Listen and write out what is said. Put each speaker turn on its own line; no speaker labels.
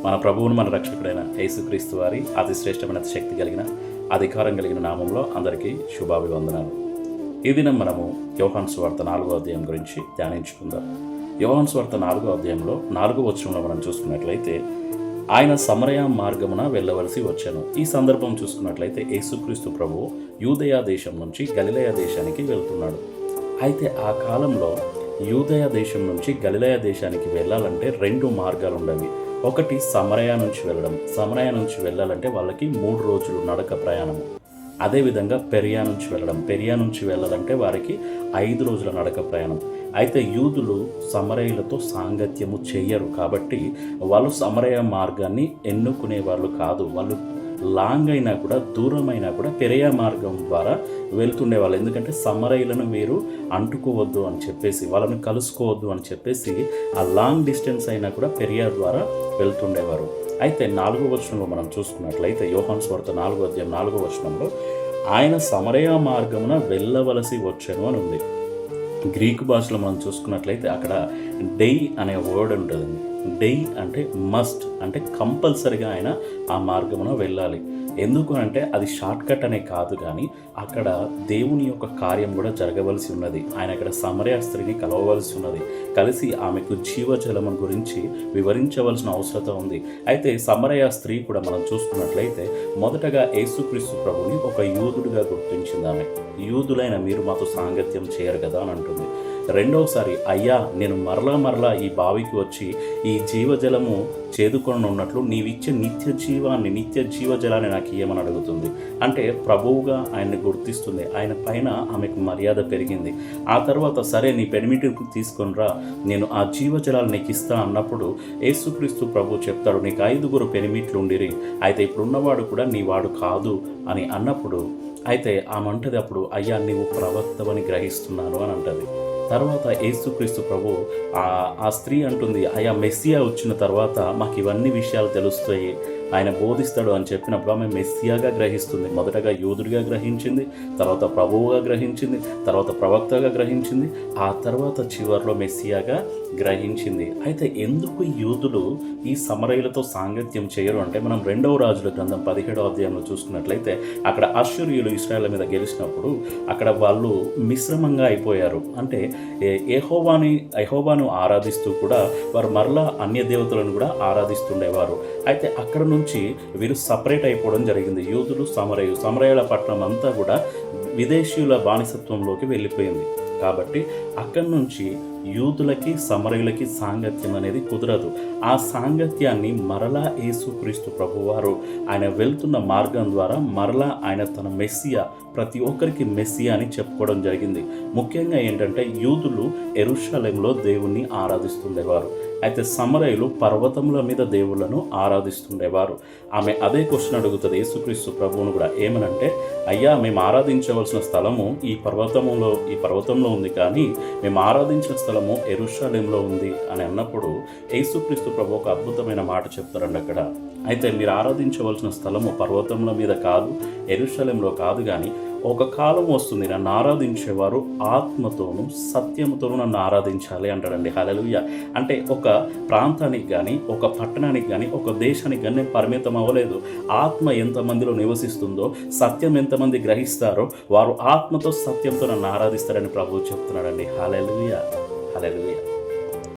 మన ప్రభువును మన రక్షకుడైన యేసుక్రీస్తు వారి అతి శ్రేష్టమైన శక్తి కలిగిన అధికారం కలిగిన నామంలో అందరికీ శుభాభివందనాలు. ఈ దినం మనము యోహాను సువార్త 4వ అధ్యాయం గురించి ధ్యానించుకుందాం. యోహాను సువార్త 4వ అధ్యాయంలో 4వ వచనంలో మనం చూసుకున్నట్లయితే, ఆయన సమరయ మార్గమున వెళ్ళవలసి వచ్చాను. ఈ సందర్భం చూసుకున్నట్లయితే యేసుక్రీస్తు ప్రభువు యూదయ దేశం నుంచి గలిలయ దేశానికి వెళ్తున్నాడు. అయితే ఆ కాలంలో యూదయ దేశం నుంచి గలిలయ దేశానికి వెళ్ళాలంటే 2 మార్గాలు ఉండేవి. ఒకటి సమరయ నుంచి వెళ్ళడం. సమరయ నుంచి వెళ్ళాలంటే వాళ్ళకి 3 రోజులు నడక ప్రయాణము. అదేవిధంగా పెరియా నుంచి వెళ్ళడం. పెరియా నుంచి వెళ్ళాలంటే వారికి 5 రోజుల నడక ప్రయాణం. అయితే యూదులు సమరయులతో సాంగత్యము చెయ్యరు కాబట్టి వాళ్ళు సమరయ మార్గాన్ని ఎన్నుకునే వాళ్ళు కాదు. వాళ్ళు లాంగ్ అయినా కూడా, దూరమైనా కూడా పెరియా మార్గం ద్వారా వెళ్తుండేవాళ్ళు. ఎందుకంటే సమరయులను వీరు అంటుకోవద్దు అని చెప్పేసి, వాళ్ళని కలుసుకోవద్దు అని చెప్పేసి ఆ లాంగ్ డిస్టెన్స్ అయినా కూడా పెరియా ద్వారా వెళ్తుండేవారు. అయితే 4వ వచనంలో మనం చూసుకున్నట్లయితే యోహాను సువార్త 4వ అధ్యాయం 4వ వచనంలో ఆయన సమరయ మార్గమున వెళ్ళవలసి వచ్చెను అని ఉంది. గ్రీకు భాషలో మనం చూసుకున్నట్లయితే అక్కడ డెయ్ అనే వర్డ్ ఉంటుంది. డెయ్ అంటే మస్ట్, అంటే కంపల్సరిగా ఆయన ఆ మార్గమున వెళ్ళాలి. ఎందుకు అంటే అది షార్ట్ కట్ అనే కాదు, కానీ అక్కడ దేవుని యొక్క కార్యం కూడా జరగవలసి ఉన్నది. ఆయన అక్కడ సమరయ స్త్రీని కలవవలసి ఉన్నది. కలిసి ఆమెకు జీవజలము గురించి వివరించవలసిన అవసరం ఉంది. అయితే సమరయ స్త్రీ కూడా మనం చూసుకున్నట్లయితే మొదటగా యేసుక్రీస్తు ప్రభుని ఒక యూదుడిగా గుర్తించింది. ఆమె యూదులైన మీరు మాతో సాంగత్యం చేయరు కదా అని అంటుంది. రెండవసారి, అయ్యా నేను మరలా ఈ బావికి వచ్చి ఈ జీవజలము చేదుకొని ఉన్నట్లు నీవిచ్చే నిత్య జీవజలాన్ని నాకు ఇయ్యమని అడుగుతుంది. అంటే ప్రభువుగా ఆయన్ని గుర్తిస్తుంది. ఆయన పైన ఆమెకు మర్యాద పెరిగింది. ఆ తర్వాత సరే నీ పెనిమిటికి తీసుకొని రా, నేను ఆ జీవజలాలు నీకు ఇస్తా అన్నప్పుడు యేసుక్రీస్తు ప్రభు చెప్తాడు, నీకు 5 పెనిమిట్లు ఉండిరి, అయితే ఇప్పుడున్నవాడు కూడా నీ వాడు కాదు అని అన్నప్పుడు, అయితే ఆమె అంటది అప్పుడు, అయ్యా నీవు ప్రవక్తవని గ్రహిస్తున్నాను అని అంటది. తర్వాత యేసుక్రీస్తు ప్రభు ఆ స్త్రీ అంటుంది, అయ్యా మెస్సియా వచ్చిన తర్వాత మాకు ఇవన్నీ విషయాలు తెలుస్తాయి, ఆయన బోధిస్తాడు అని చెప్పినప్పుడు ఆమె మెస్సియాగా గ్రహిస్తుంది. మొదటగా యూదుడిగా గ్రహించింది, తర్వాత ప్రభువుగా గ్రహించింది, తర్వాత ప్రవక్తగా గ్రహించింది, ఆ తర్వాత చివరిలో మెస్సియాగా గ్రహించింది. అయితే ఎందుకు యూదులు ఈ సమరయులతో సాంగత్యం చేయరు అంటే, మనం 2వ రాజుల గ్రంథం 17వ అధ్యాయంలో చూసుకున్నట్లయితే అక్కడ అష్షూరీయులు ఇశ్రాయేలు మీద గెలిచినప్పుడు అక్కడ వాళ్ళు మిశ్రమంగా అయిపోయారు. అంటే యెహోవాను ఆరాధిస్తూ కూడా వారు మరలా అన్య దేవతలను కూడా ఆరాధిస్తుండేవారు. అయితే అక్కడ నుంచి వీరు సపరేట్ అయిపోవడం జరిగింది. యూదులు సమరయుల పట్టణం అంతా కూడా విదేశీయుల బానిసత్వంలోకి వెళ్ళిపోయింది. కాబట్టి అక్కడి నుంచి యూదులకి సమరయులకి సాంగత్యం అనేది కుదరదు. ఆ సాంగత్యాన్ని మరలా యేసుక్రీస్తు ప్రభువారు ఆయన వెళ్తున్న మార్గం ద్వారా మరలా ఆయన తన మెస్సియా, ప్రతి ఒక్కరికి మెస్సియా అని చెప్పుకోవడం జరిగింది. ముఖ్యంగా ఏంటంటే యూదులు యెరూషలేములో దేవుణ్ణి ఆరాధిస్తుండేవారు. అయితే సమరయులు పర్వతముల మీద దేవుళ్ళను ఆరాధిస్తుండేవారు. ఆమె అదే క్వశ్చన్ అడుగుతుంది యేసుక్రీస్తు ప్రభువును కూడా, ఏమనంటే, అయ్యా మేము ఆరాధించవలసిన స్థలము ఈ పర్వతంలో ఉంది, కానీ మేము ఆరాధించిన స్థలము యెరూషలేములో ఉంది అని అన్నప్పుడు యేసుక్రీస్తు ప్రభు ఒక అద్భుతమైన మాట చెప్తారండి అక్కడ. అయితే మీరు ఆరాధించవలసిన స్థలము పర్వతముల మీద కాదు, యెరూషలేములో కాదు, కానీ ఒక కాలం వస్తుంది నన్ను ఆరాధించేవారు ఆత్మతోనూ సత్యముతోనూ నన్ను ఆరాధించాలి అంటాడండి. హల్లెలూయా. అంటే ఒక ప్రాంతానికి కానీ, ఒక పట్టణానికి కానీ, ఒక దేశానికి కానీ నేను పరిమితం అవ్వలేదు. ఆత్మ ఎంతమందిలో నివసిస్తుందో, సత్యం ఎంతమంది గ్రహిస్తారో వారు ఆత్మతో సత్యంతో నన్ను ఆరాధిస్తారని ప్రభువు చెప్తున్నాడండి. హల్లెలూయా, హల్లెలూయా.